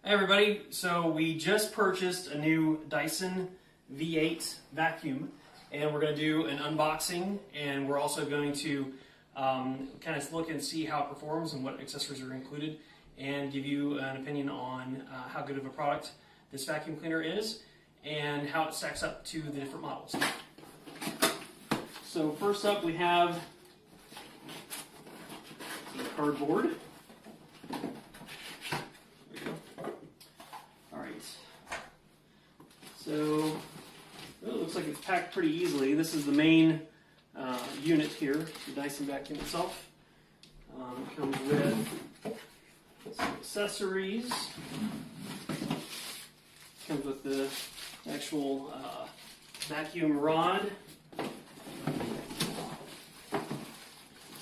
Hey everybody, so we just purchased a new Dyson V8 vacuum and we're going to do an unboxing, and we're also going to kind of look and see how it performs and what accessories are included, and give you an opinion on how good of a product this vacuum cleaner is and how it stacks up to the different models. So first up we have the cardboard. So it looks like it's packed pretty easily. This is the main unit here, the Dyson vacuum itself. It comes with some accessories. It comes with the actual vacuum rod. Looks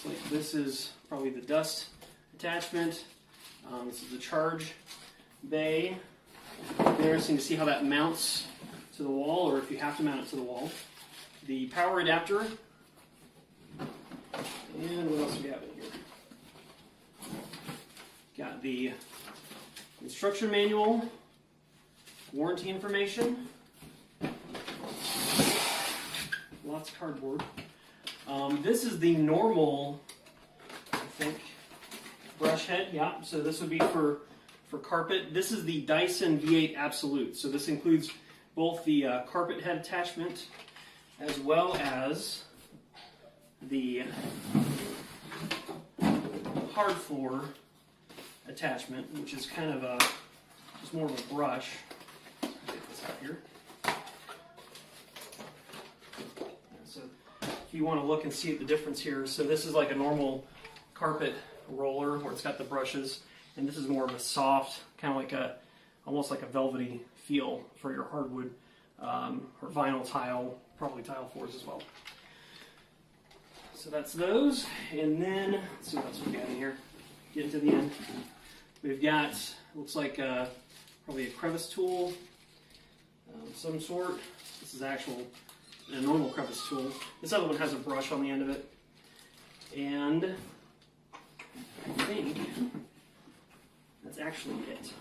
like this is probably the dust attachment. This is the charge bay. Interesting to see how that mounts to the wall, or if you have to mount it to the wall. The power adapter. And what else do we have in here? Got the instruction manual, warranty information, lots of cardboard. This is the normal, I think, brush head. Yeah, so this would be for carpet. This is the Dyson V8 Absolute. So this includes both the carpet head attachment as well as the hard floor attachment, which is kind of just more of a brush. Let's get this out here. So if you want to look and see the difference here, so this is like a normal carpet roller where it's got the brushes. And this is more of a soft, kind of like almost like a velvety feel for your hardwood or vinyl tile, probably tile floors as well. So that's those. And then, let's see what else we got in here. Getting to the end. We've got, looks like probably a crevice tool of some sort. This is a normal crevice tool. This other one has a brush on the end of it. And I think that's actually it.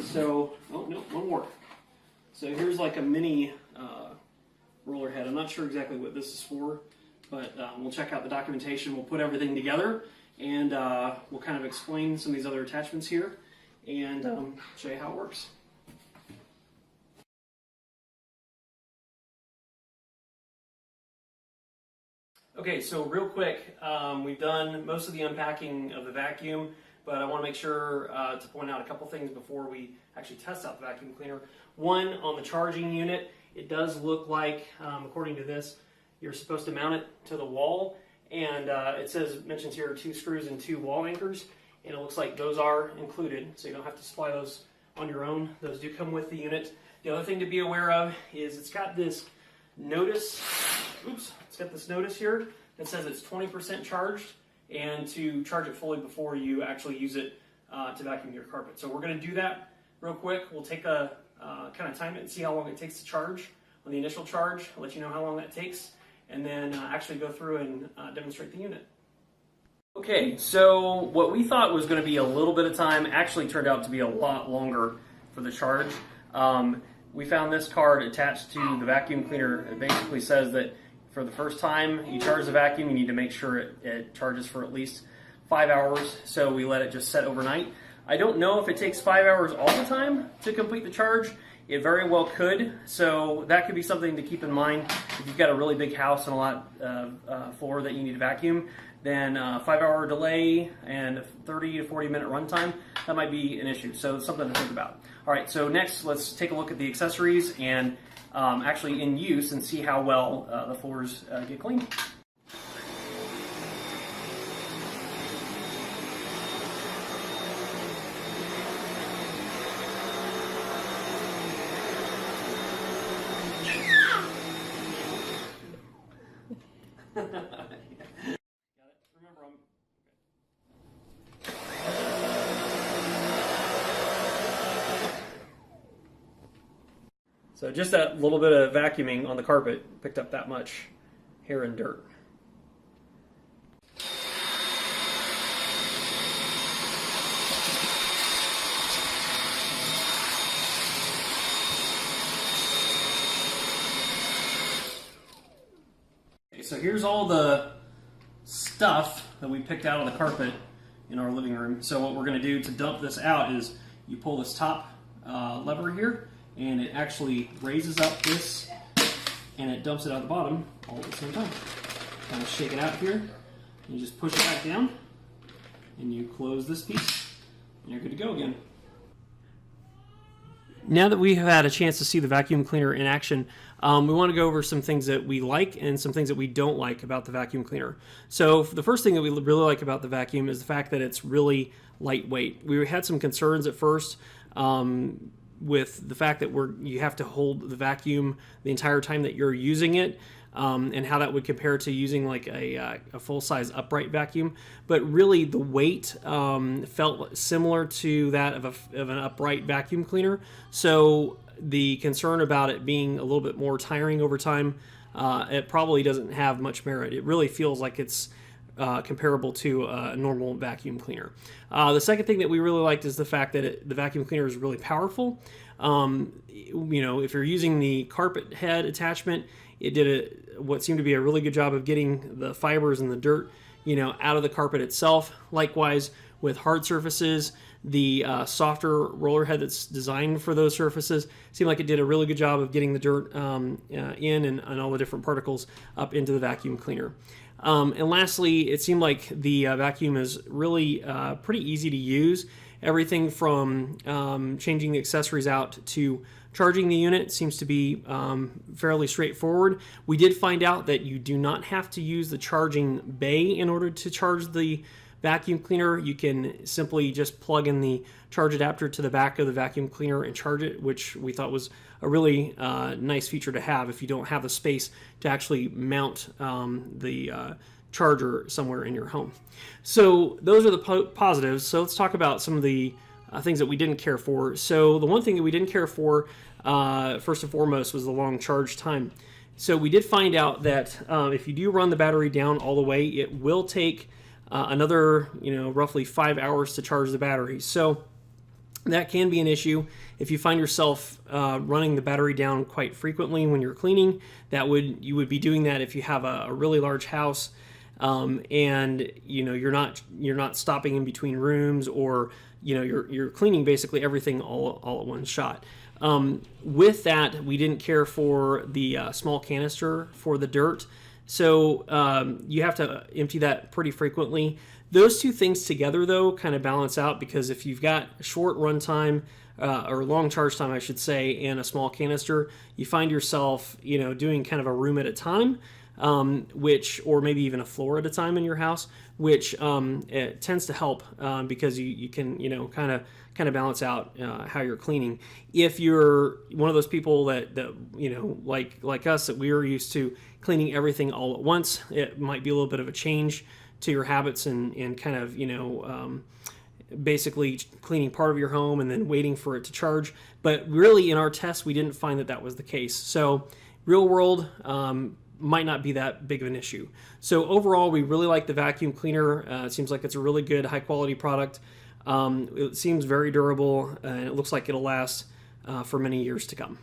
So, oh no, one more. So here's like a mini roller head. I'm not sure exactly what this is for, but we'll check out the documentation. We'll put everything together, and we'll kind of explain some of these other attachments here, and show you how it works. Okay, so real quick, we've done most of the unpacking of the vacuum, but I want to make sure to point out a couple things before we actually test out the vacuum cleaner. One, on the charging unit, it does look like, according to this, you're supposed to mount it to the wall, and it mentions here 2 screws and 2 wall anchors, and it looks like those are included, so you don't have to supply those on your own. Those do come with the unit. The other thing to be aware of is it's got this notice, it's got this notice here that says it's 20% charged, and to charge it fully before you actually use it to vacuum your carpet. So we're going to do that real quick. We'll take a kind of time it and see how long it takes to charge on the initial charge. I'll let you know how long that takes, and then actually go through and demonstrate the unit. Okay, so what we thought was going to be a little bit of time actually turned out to be a lot longer for the charge. We found this card attached to the vacuum cleaner. It basically says that for the first time you charge the vacuum, you need to make sure it charges for at least 5 hours, so we let it just set overnight. I don't know if it takes 5 hours all the time to complete the charge. It very well could, so that could be something to keep in mind. If you've got a really big house and a lot of floor that you need to vacuum, then 5-hour delay and a 30 to 40 minute runtime, that might be an issue, so it's something to think about. All right, so next let's take a look at the accessories and actually in use and see how well the floors get cleaned. So just that little bit of vacuuming on the carpet picked up that much hair and dirt. so here's all the stuff that we picked out on the carpet in our living room. So what we're going to do to dump this out is you pull this top lever here, and it actually raises up this, and it dumps it out the bottom all at the same time. Kind of shake it out here, and you just push it back down, and you close this piece, and you're good to go again. Now that we have had a chance to see the vacuum cleaner in action, we want to go over some things that we like and some things that we don't like about the vacuum cleaner. So the first thing that we really like about the vacuum is the fact that it's really lightweight. We had some concerns at first with the fact that you have to hold the vacuum the entire time that you're using it. And how that would compare to using like a full-size upright vacuum. But really the weight felt similar to that of an upright vacuum cleaner. So the concern about it being a little bit more tiring over time, it probably doesn't have much merit. It really feels like it's comparable to a normal vacuum cleaner. The second thing that we really liked is the fact that the vacuum cleaner is really powerful. If you're using the carpet head attachment, it did what seemed to be a really good job of getting the fibers and the dirt, out of the carpet itself. Likewise, with hard surfaces, the softer roller head that's designed for those surfaces seemed like it did a really good job of getting the dirt in and all the different particles up into the vacuum cleaner. And lastly, it seemed like the vacuum is really pretty easy to use. Everything from changing the accessories out to charging the unit seems to be fairly straightforward. We did find out that you do not have to use the charging bay in order to charge the vacuum cleaner. You can simply just plug in the charge adapter to the back of the vacuum cleaner and charge it, which we thought was a really nice feature to have if you don't have the space to actually mount the charger somewhere in your home. So those are the positives. So let's talk about some of the things that we didn't care for. So the one thing that we didn't care for, first and foremost, was the long charge time. So we did find out that if you do run the battery down all the way, it will take another, roughly 5 hours to charge the battery. So that can be an issue. If you find yourself running the battery down quite frequently when you're cleaning, you would be doing that if you have a really large house. And you're not stopping in between rooms, or you're cleaning basically everything all at one shot. With that, we didn't care for the small canister for the dirt, so you have to empty that pretty frequently. Those two things together, though, kind of balance out, because if you've got short run time or long charge time, I should say, and a small canister, you find yourself doing kind of a room at a time. Or maybe even a floor at a time in your house, which it tends to help because you can kind of balance out how you're cleaning. If you're one of those people that like us, that we are used to cleaning everything all at once, it might be a little bit of a change to your habits and kind of basically cleaning part of your home and then waiting for it to charge. But really, in our tests, we didn't find that was the case. So real world, might not be that big of an issue. So overall, we really like the vacuum cleaner. It seems like it's a really good, high quality product. It seems very durable, and it looks like it'll last for many years to come.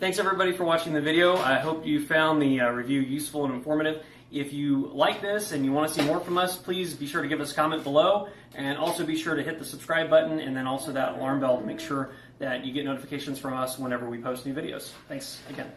Thanks everybody for watching the video. I hope you found the review useful and informative. If you like this and you want to see more from us, please be sure to give us a comment below, and also be sure to hit the subscribe button and then also that alarm bell to make sure that you get notifications from us whenever we post new videos. Thanks again.